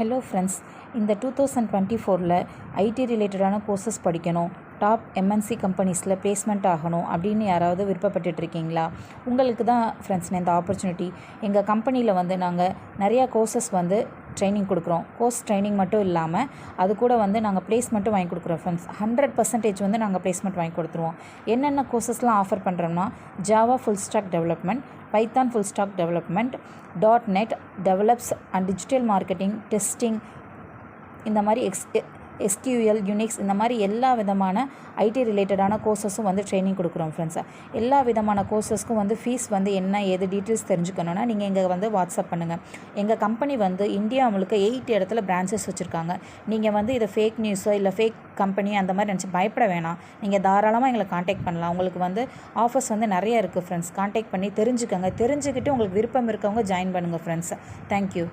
Hello friends, இந்த 2024ல் ID ரிலேட்டடான courses படிக்கணும், டாப் எம்என்சி கம்பெனிஸில் பிளேஸ்மெண்ட் ஆகணும் அப்படின்னு யாராவது விருப்பப்பட்டுட்டு இருக்கீங்களா? உங்களுக்கு தான் ஃப்ரெண்ட்ஸ் இந்த ஆப்பர்ச்சுனிட்டி. எங்கள் கம்பெனியில் நாங்கள் நிறையா கோர்சஸ் ட்ரைனிங் கொடுக்குறோம். கோர்ஸ் ட்ரைனிங் மட்டும் இல்லாமல் அது கூட நாங்கள் பிளேஸ்மெண்ட்டும் வாங்கி கொடுக்குறோம் ஃப்ரெண்ட்ஸ். 100% நாங்கள் பிளேஸ்மெண்ட் வாங்கி கொடுத்துருவோம். என்னென்ன கோர்சஸ்லாம் ஆஃபர் பண்ணுறோம்னா, Java full stock development, Python full stock development, .NET develops and digital marketing, testing, இந்த மாதிரி SQL, யூனிக்ஸ், இந்த மாதிரி எல்லா விதமான ஐடி ரிலேட்டடான கோர்சஸும் ட்ரைனிங் கொடுக்குறோம் ஃப்ரெண்ட்ஸ். எல்லா விதமான கோர்சஸ்க்கும் ஃபீஸ் என்ன ஏது டீட்டெயில்ஸ் தெரிஞ்சுக்கணுன்னா நீங்கள் எங்கள் வாட்ஸ்அப் பண்ணுங்கள். எங்கள் கம்பெனி இந்தியா முழுக்க 8 இடத்துல பிரான்ச்சஸ் வச்சுருக்காங்க. நீங்கள் இதை ஃபேக் நியூஸோ இல்லை ஃபேக் கம்பெனி அந்த மாதிரி நினச்சி பயப்பட வேணாம். நீங்கள் தாராளமாக எங்களை காண்டாக்ட் பண்ணலாம். உங்களுக்கு ஆஃபர்ஸ் நிறைய இருக்குது ஃப்ரெண்ட்ஸ். காண்டாக்ட் பண்ணி தெரிஞ்சுக்கோங்க. தெரிஞ்சுக்கிட்டு உங்களுக்கு விருப்பம் இருக்கவங்க ஜாயின் பண்ணுங்கள் ஃப்ரெண்ட்ஸ். தேங்க்யூ.